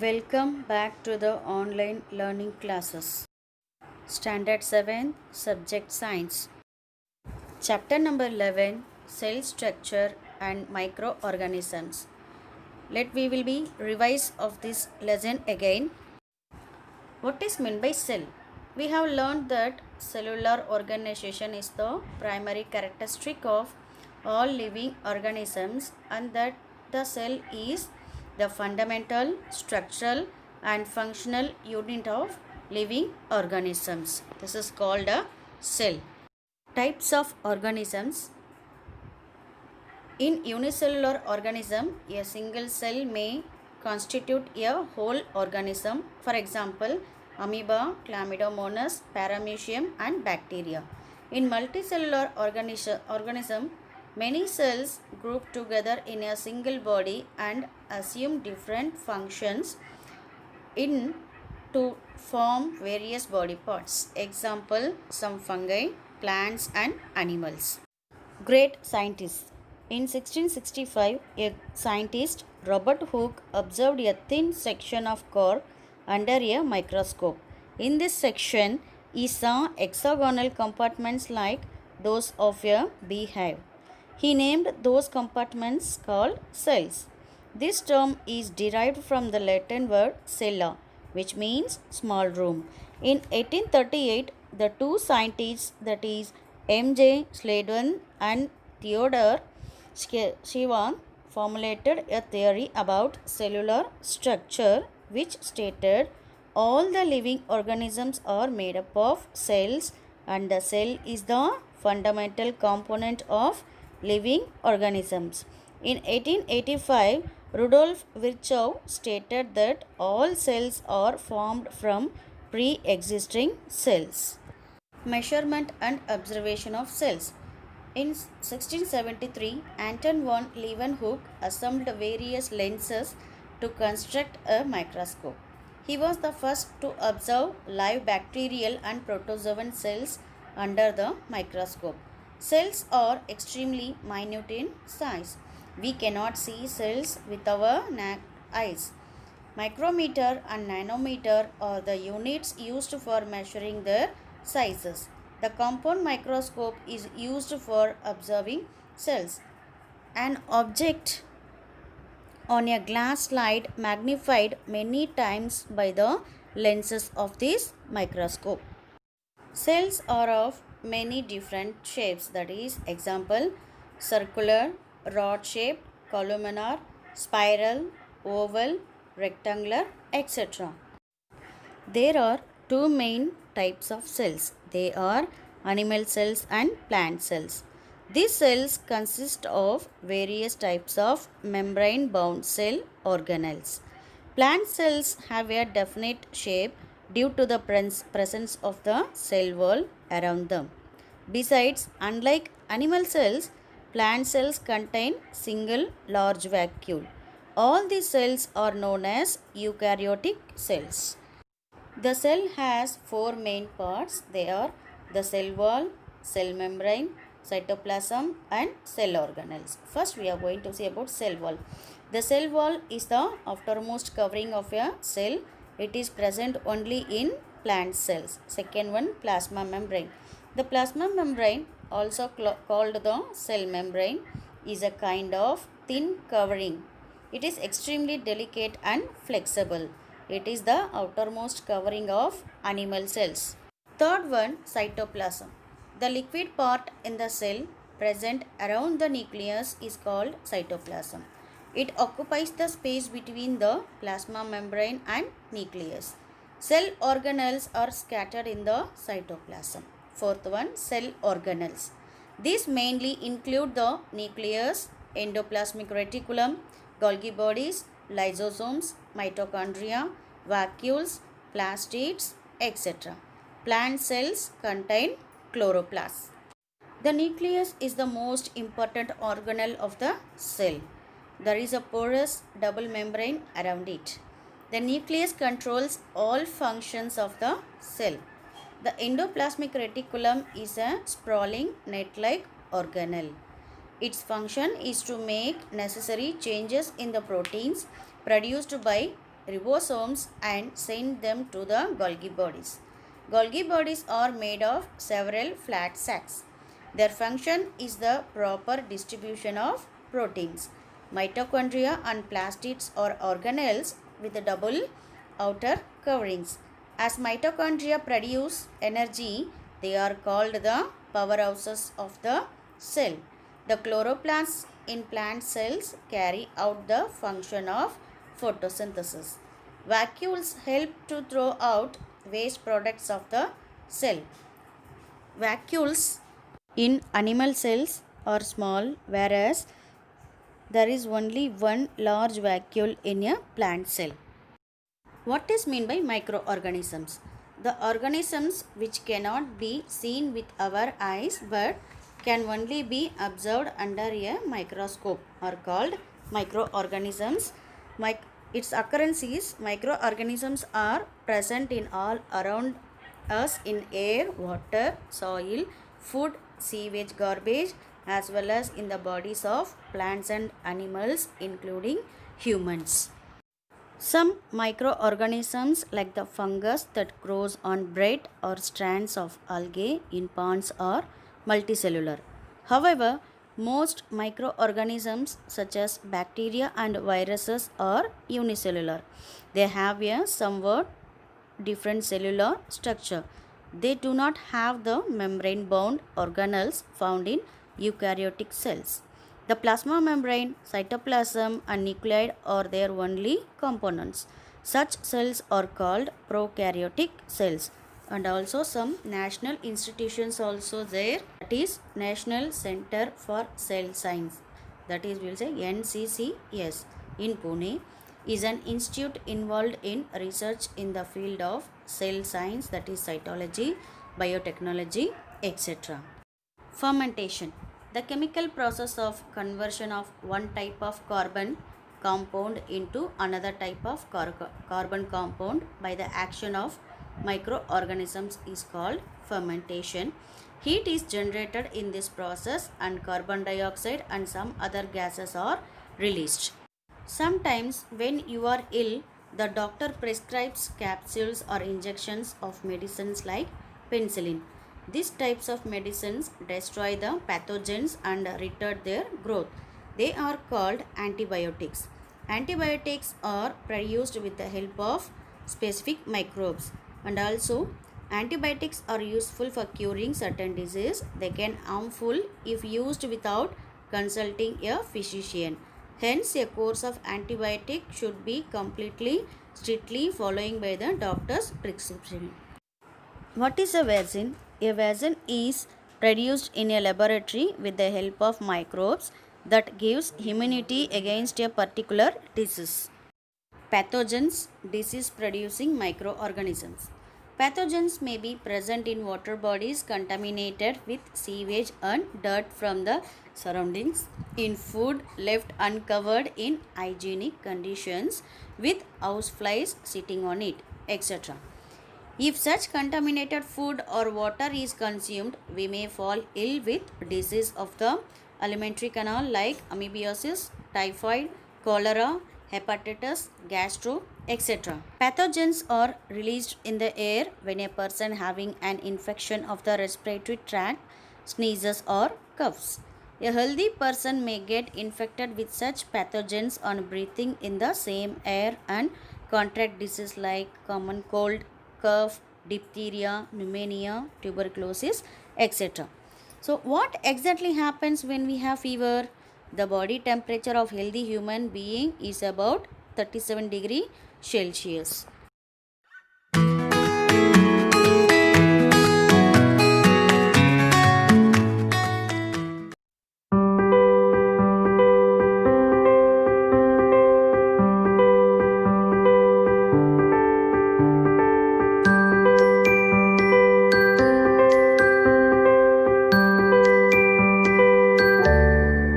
Welcome back to the online learning classes. Standard 7, Subject Science. Chapter number 11, Cell Structure and Microorganisms. We will be revise of this lesson again. What is meant by cell? We have learned that cellular organization is the primary characteristic of all living organisms and that the cell is the fundamental, structural and functional unit of living organisms. This is called a cell. Types of organisms. In unicellular organism, a single cell may constitute a whole organism. For example, amoeba, chlamydomonas, paramecium and bacteria. In multicellular organism, many cells group together in a single body and assume different functions in to form various body parts. Example, some fungi, plants and animals. Great scientists. In 1665, a scientist, Robert Hooke, observed a thin section of cork under a microscope. In this section, he saw hexagonal compartments like those of a beehive. He named those compartments called cells. This term is derived from the Latin word cella, which means small room. In 1838, the two scientists, that is M.J. Sladen and Theodore Schwann, formulated a theory about cellular structure which stated all the living organisms are made up of cells and the cell is the fundamental component of living organisms. In 1885, Rudolf Virchow stated that all cells are formed from pre-existing cells. Measurement and observation of cells. In 1673, Anton von Leeuwenhoek assembled various lenses to construct a microscope. He was the first to observe live bacterial and protozoan cells under the microscope. Cells are extremely minute in size. We cannot see cells with our naked eyes. Micrometer and nanometer are the units used for measuring their sizes. The compound microscope is used for observing cells. An object on a glass slide magnified many times by the lenses of this microscope. Cells are of many different shapes, that is, example, circular, rod shaped, columnar, spiral, oval, rectangular, etc. There are two main types of cells. They are animal cells and plant cells. These cells consist of various types of membrane-bound cell organelles. Plant cells have a definite shape due to the presence of the cell wall around them. Besides, unlike animal cells, plant cells contain single large vacuole. All these cells are known as eukaryotic cells. The cell has four main parts. They are the cell wall, cell membrane, cytoplasm and cell organelles. First we are going to see about cell wall. The cell wall is the outermost covering of a cell. It is present only in plant cells. Second one, plasma membrane. The plasma membrane, also called the cell membrane, is a kind of thin covering. It is extremely delicate and flexible. It is the outermost covering of animal cells. Third one, cytoplasm. The liquid part in the cell present around the nucleus is called cytoplasm. It occupies the space between the plasma membrane and nucleus. Cell organelles are scattered in the cytoplasm. Fourth one, cell organelles. These mainly include the nucleus, endoplasmic reticulum, Golgi bodies, lysosomes, mitochondria, vacuoles, plastids, etc. Plant cells contain chloroplasts. The nucleus is the most important organelle of the cell. There is a porous double membrane around it. The nucleus controls all functions of the cell. The endoplasmic reticulum is a sprawling net-like organelle. Its function is to make necessary changes in the proteins produced by ribosomes and send them to the Golgi bodies. Golgi bodies are made of several flat sacs. Their function is the proper distribution of proteins. Mitochondria and plastids are organelles with double outer coverings. As mitochondria produce energy, they are called the powerhouses of the cell. The chloroplasts in plant cells carry out the function of photosynthesis. Vacuoles help to throw out waste products of the cell. Vacuoles in animal cells are small, whereas there is only one large vacuole in a plant cell. What is meant by microorganisms? The organisms which cannot be seen with our eyes but can only be observed under a microscope are called microorganisms. Its occurrence is microorganisms are present in all around us in air, water, soil, food, sewage, garbage, as well as in the bodies of plants and animals including humans. Some microorganisms like the fungus that grows on bread or strands of algae in ponds are multicellular. However, most microorganisms such as bacteria and viruses are unicellular. They have a somewhat different cellular structure. They do not have the membrane-bound organelles found in eukaryotic cells. The plasma membrane, cytoplasm and nuclei are their only components. Such cells are called prokaryotic cells. And also some national institutions also there, that is National Center for Cell Science, that is we will say NCCS in Pune, is an institute involved in research in the field of cell science, that is cytology, biotechnology, etc. Fermentation, the chemical process of conversion of one type of carbon compound into another type of carbon compound by the action of microorganisms is called fermentation. Heat is generated in this process and carbon dioxide and some other gases are released. Sometimes when you are ill, the doctor prescribes capsules or injections of medicines like penicillin. These types of medicines destroy the pathogens and retard their growth. They are called antibiotics. Antibiotics are produced with the help of specific microbes. And also antibiotics are useful for curing certain diseases. They can harmful if used without consulting a physician. Hence a course of antibiotic should be completely strictly following by the doctor's prescription. What is a vaccine? A vaccine is produced in a laboratory with the help of microbes that gives immunity against a particular disease. Pathogens, disease-producing microorganisms. Pathogens may be present in water bodies contaminated with sewage and dirt from the surroundings, in food left uncovered in hygienic conditions with houseflies sitting on it, etc. If such contaminated food or water is consumed, we may fall ill with disease of the alimentary canal like amoebiasis, typhoid, cholera, hepatitis, gastro, etc. Pathogens are released in the air when a person having an infection of the respiratory tract sneezes or coughs. A healthy person may get infected with such pathogens on breathing in the same air and contract disease like common cold, cough, diphtheria, pneumonia, tuberculosis, etc. So what exactly happens when we have fever? The body temperature of healthy human being is about 37 degrees Celsius.